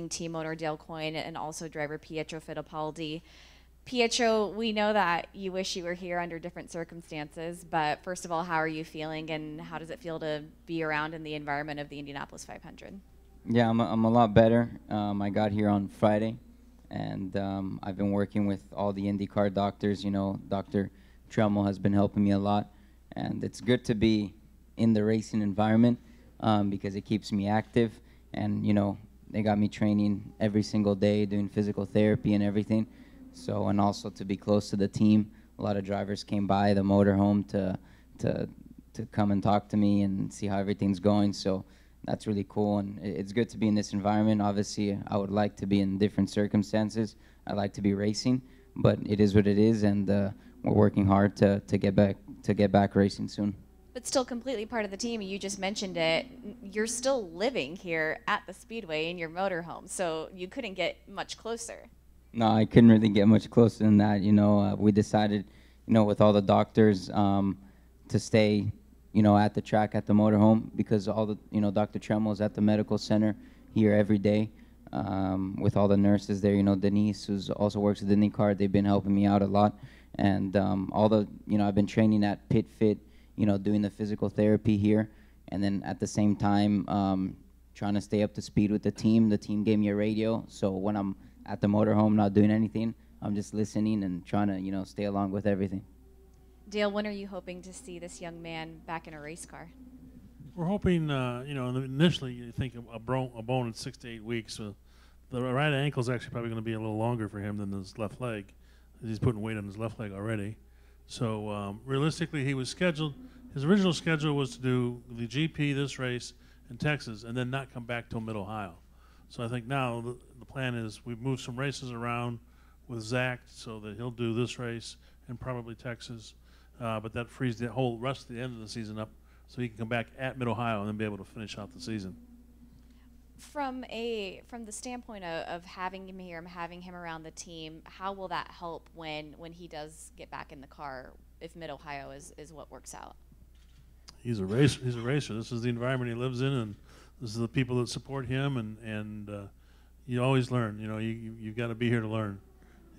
team owner Dale Coyne and also driver Pietro Fittipaldi. Pietro, we know that you wish you were here under different circumstances, but first of all, how are you feeling and how does it feel to be around in the environment of the Indianapolis 500? Yeah, I'm a lot better. I got here on Friday, and I've been working with all the IndyCar doctors. You know, Dr. Tremmel has been helping me a lot, and it's good to be in the racing environment because it keeps me active. And you know, they got me training every single day, doing physical therapy and everything. So, and also to be close to the team. A lot of drivers came by the motorhome to come and talk to me and see how everything's going. So that's really cool, and it's good to be in this environment. Obviously, I would like to be in different circumstances. I like to be racing, but it is what it is, and we're working hard to get back racing soon. But still completely part of the team. You just mentioned it. You're still living here at the Speedway in your motorhome, so you couldn't get much closer. No, I couldn't really get much closer than that. You know, we decided, you know, with all the doctors to stay, you know, at the track at the motorhome because all the, you know, Dr. Tremmel is at the medical center here every day with all the nurses there. You know, Denise, who's also works at the IndyCar, they've been helping me out a lot. And all the, you know, I've been training at Pit Fit, you know, doing the physical therapy here. And then at the same time, trying to stay up to speed with the team. The team gave me a radio, so when I'm at the motorhome not doing anything, I'm just listening and trying to, you know, stay along with everything. Dale, when are you hoping to see this young man back in a race car? We're hoping, you know, initially you think a bone in 6 to 8 weeks. The right ankle is actually probably going to be a little longer for him than his left leg. He's putting weight on his left leg already. So realistically, he was scheduled. His original schedule was to do the GP, this race, in Texas, and then not come back till Mid-Ohio. So I think now the plan is we've moved some races around with Zach so that he'll do this race and probably Texas. But that frees the whole rest of the end of the season up so he can come back at Mid-Ohio and then be able to finish out the season. From the standpoint of having him here and having him around the team, how will that help when he does get back in the car if Mid-Ohio is what works out? He's a racer. He's a racer. This is the environment he lives in, and this is the people that support him. And you always learn. You know, you've got to be here to learn.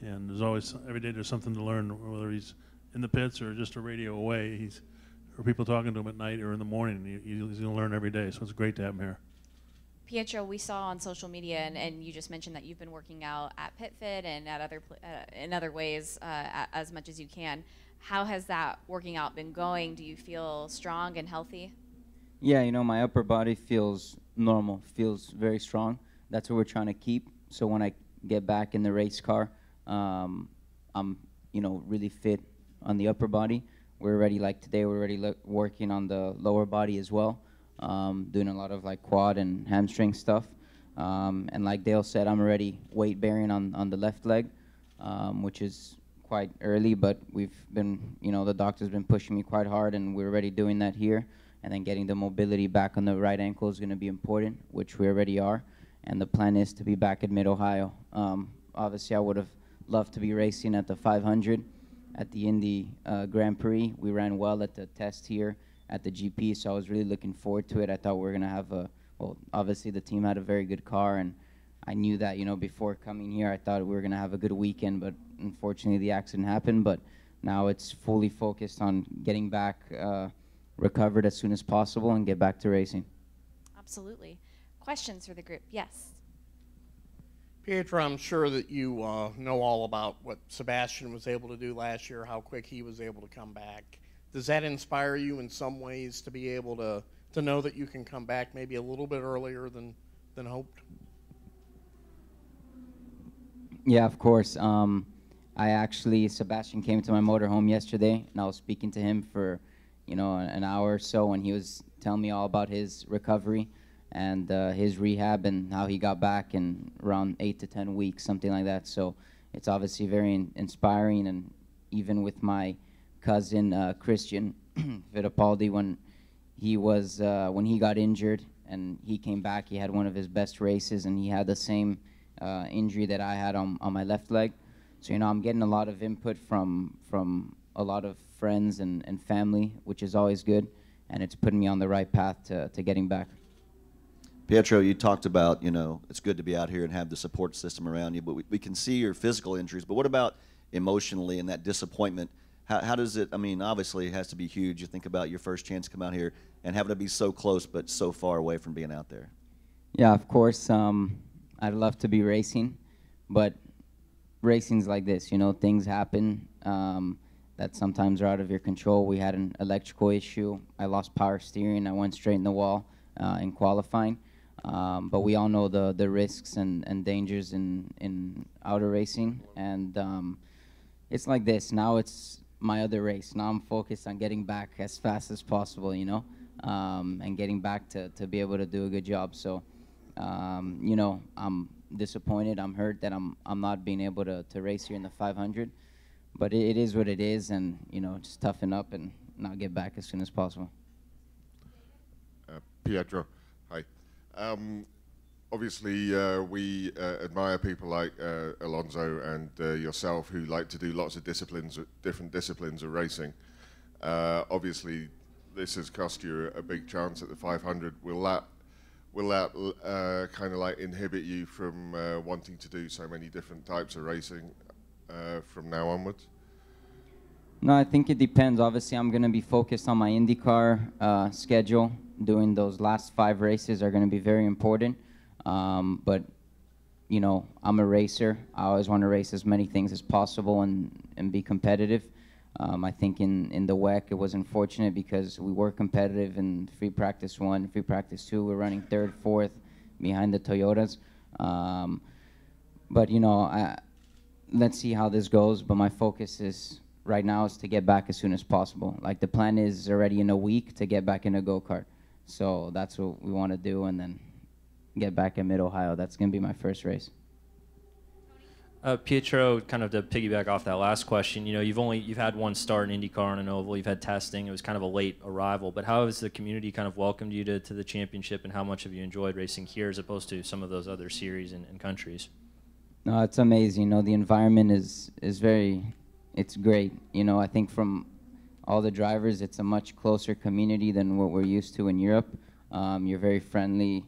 And there's always every day there's something to learn, whether he's in the pits or just a radio away. Or people talking to him at night or in the morning. He's going to learn every day. So it's great to have him here. Pietro, we saw on social media, and you just mentioned that you've been working out at PitFit and at in other ways as much as you can. How has that working out been going? Do you feel strong and healthy? Yeah, you know, my upper body feels normal, feels very strong. That's what we're trying to keep. So when I get back in the race car, I'm, you know, really fit on the upper body. We're already, like today, we're already working on the lower body as well, doing a lot of like quad and hamstring stuff. And like Dale said, I'm already weight bearing on the left leg, which is quite early, but we've been, you know, the doctor's been pushing me quite hard, and we're already doing that here. And then getting the mobility back on the right ankle is going to be important, which we already are. And the plan is to be back at Mid-Ohio. Obviously, I would have loved to be racing at the 500 at the Indy Grand Prix. We ran well at the test here at the GP, so I was really looking forward to it. I thought we were going to have well, obviously the team had a very good car, and I knew that, you know, before coming here, I thought we were going to have a good weekend, but unfortunately the accident happened. But now it's fully focused on getting back recovered as soon as possible and get back to racing. Absolutely. Questions for the group? Yes. Pietro, I'm sure that you know all about what Sebastian was able to do last year, how quick he was able to come back. Does that inspire you in some ways to be able to know that you can come back maybe a little bit earlier than hoped? Yeah, of course. Sebastian came to my motorhome yesterday, and I was speaking to him for, you know, an hour or so, and he was telling me all about his recovery and his rehab and how he got back in around 8 to 10 weeks, something like that. So it's obviously very inspiring, and even with my cousin Christian Fittipaldi, when he got injured and he came back, he had one of his best races, and he had the same injury that I had on my left leg. So, you know, I'm getting a lot of input from a lot of friends and family, which is always good, and it's putting me on the right path to getting back. Pietro, you talked about, you know, it's good to be out here and have the support system around you, but we can see your physical injuries. But what about emotionally and that disappointment? How does it, I mean, obviously it has to be huge. You think about your first chance to come out here and having to be so close but so far away from being out there. Yeah, of course. I'd love to be racing, but racing's like this, you know, things happen that sometimes are out of your control. We had an electrical issue. I lost power steering. I went straight in the wall in qualifying. But we all know the risks and dangers in outer racing. And it's like this. Now it's my other race. Now I'm focused on getting back as fast as possible, you know, and getting back to be able to do a good job. So, you know, I'm disappointed. I'm hurt that I'm not being able to race here in the 500. But it is what it is, and, you know, just toughen up and now get back as soon as possible. Pietro, hi. Obviously, we admire people like Alonso and yourself who like to do lots of different disciplines of racing. Obviously, this has cost you a big chance at the 500. Will that kind of like inhibit you from wanting to do so many different types of racing from now onwards? No, I think it depends. Obviously, I'm going to be focused on my IndyCar schedule. Doing those last 5 races are going to be very important. But, you know, I'm a racer. I always want to race as many things as possible and be competitive. I think in the WEC it was unfortunate because we were competitive in free practice 1, free practice 2. We're running 3rd, 4th behind the Toyotas. But, you know, let's see how this goes. But my focus is right now is to get back as soon as possible. Like the plan is already in a week to get back in a go-kart. So that's what we want to do, and then get back in Mid-Ohio. That's going to be my first race. Pietro, kind of to piggyback off that last question, you know, you've had one start in IndyCar on an oval, you've had testing, it was kind of a late arrival, but how has the community kind of welcomed you to the championship, and how much have you enjoyed racing here as opposed to some of those other series and countries? No, it's amazing. You know, the environment is it's great. You know, I think from all the drivers, it's a much closer community than what we're used to in Europe. You're very friendly.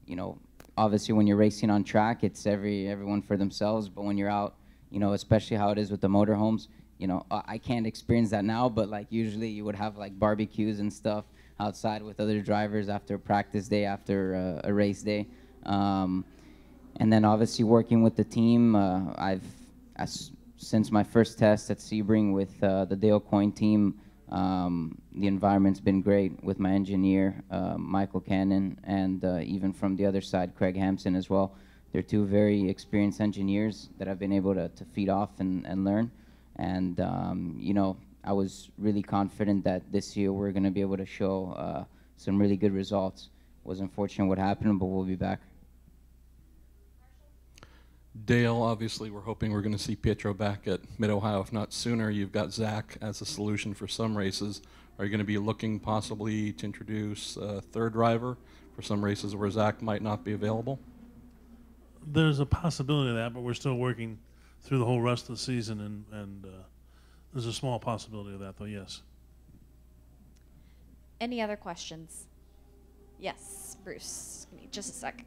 You know, obviously when you're racing on track, it's everyone for themselves. But when you're out, you know, especially how it is with the motorhomes, you know, I can't experience that now, but like usually you would have like barbecues and stuff outside with other drivers after a practice day, after a race day. And then obviously working with the team, since my first test at Sebring with the Dale Coyne team, the environment's been great with my engineer, Michael Cannon, and even from the other side, Craig Hampson as well. They're 2 very experienced engineers that I've been able to feed off and learn. And, you know, I was really confident that this year we're going to be able to show some really good results. It was unfortunate what happened, but we'll be back. Dale, obviously, we're hoping we're going to see Pietro back at Mid-Ohio, if not sooner. You've got Zach as a solution for some races. Are you going to be looking possibly to introduce a 3rd driver for some races where Zach might not be available? There's a possibility of that, but we're still working through the whole rest of the season, and there's a small possibility of that, though, yes. Any other questions? Yes, Bruce. Give me just a sec.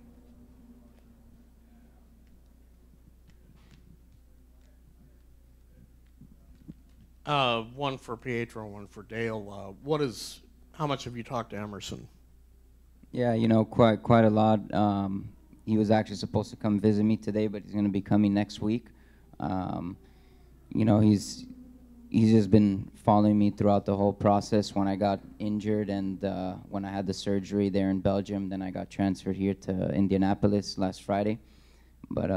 One for Pietro, one for Dale. How much have you talked to Emerson? Yeah, you know, quite a lot. He was actually supposed to come visit me today, but he's going to be coming next week. You know, he's just been following me throughout the whole process. When I got injured and when I had the surgery there in Belgium, then I got transferred here to Indianapolis last Friday. But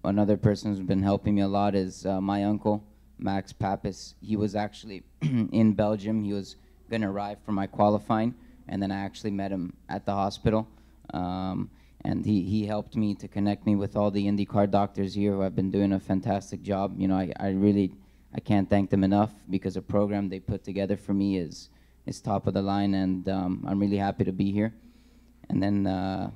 another person who's been helping me a lot is my uncle, Max Pappas. He was actually in Belgium. He was going to arrive for my qualifying, and then I actually met him at the hospital. And he helped me to connect me with all the IndyCar doctors here who have been doing a fantastic job. You know, I can't thank them enough because the program they put together for me is top of the line, and I'm really happy to be here. And then,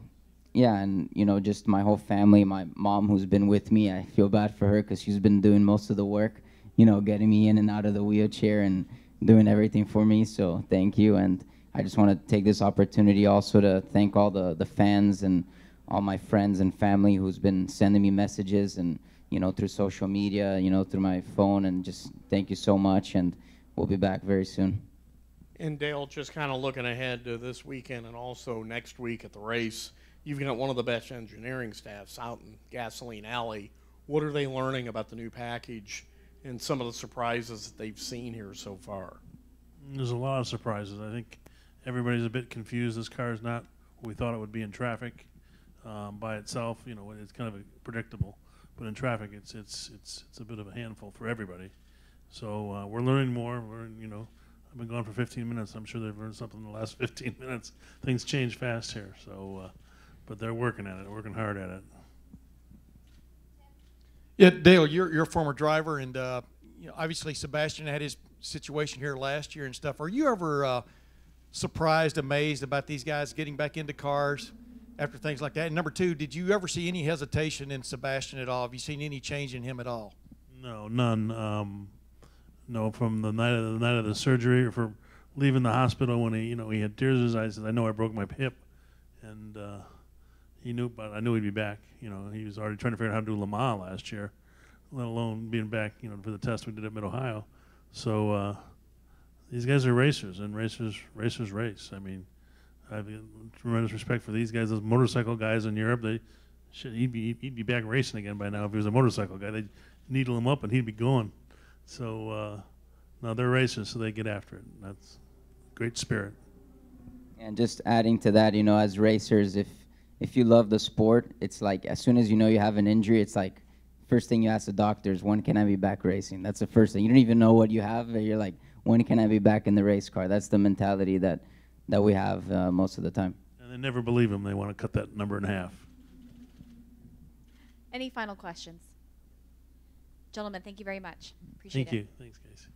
yeah, and, you know, just my whole family, my mom who's been with me, I feel bad for her because she's been doing most of the work, you know, getting me in and out of the wheelchair and doing everything for me, so thank you. And I just want to take this opportunity also to thank all the fans and all my friends and family who's been sending me messages and, you know, through social media, you know, through my phone, and just thank you so much, and we'll be back very soon. And Dale, just kind of looking ahead to this weekend and also next week at the race, you've got one of the best engineering staffs out in Gasoline Alley. What are they learning about the new package and some of the surprises that they've seen here so far? There's a lot of surprises. I think everybody's a bit confused. This car is not what we thought it would be in traffic by itself. You know, it's kind of predictable, but in traffic, it's a bit of a handful for everybody. So we're learning more. You know, I've been gone for 15 minutes. I'm sure they've learned something in the last 15 minutes. Things change fast here. So, but they're working at it, working hard at it. Yeah, Dale, you're a former driver, and you know, obviously Sebastian had his situation here last year and stuff. Are you ever surprised, amazed about these guys getting back into cars after things like that? And number two, did you ever see any hesitation in Sebastian at all? Have you seen any change in him at all? No, none. No, from the night of the surgery, or for leaving the hospital when he had tears in his eyes. He said, "I know I broke my hip," and he knew, but I knew he'd be back. You know, he was already trying to figure out how to do Le Mans last year, let alone being back, you know, for the test we did at Mid-Ohio. So these guys are racers, and racers race. I mean, I have tremendous respect for these guys. Those motorcycle guys in Europe, he'd be back racing again by now if he was a motorcycle guy. They'd needle him up and he'd be going. So no, they're racers, so they get after it. That's great spirit. And just adding to that, you know, as racers, if you love the sport, it's like as soon as you know you have an injury, it's like first thing you ask the doctor is, when can I be back racing? That's the first thing. You don't even know what you have, but you're like, when can I be back in the race car? That's the mentality that we have most of the time. And they never believe them. They want to cut that number in half. Any final questions? Gentlemen, thank you very much. Appreciate it. Thank you. Thanks, guys.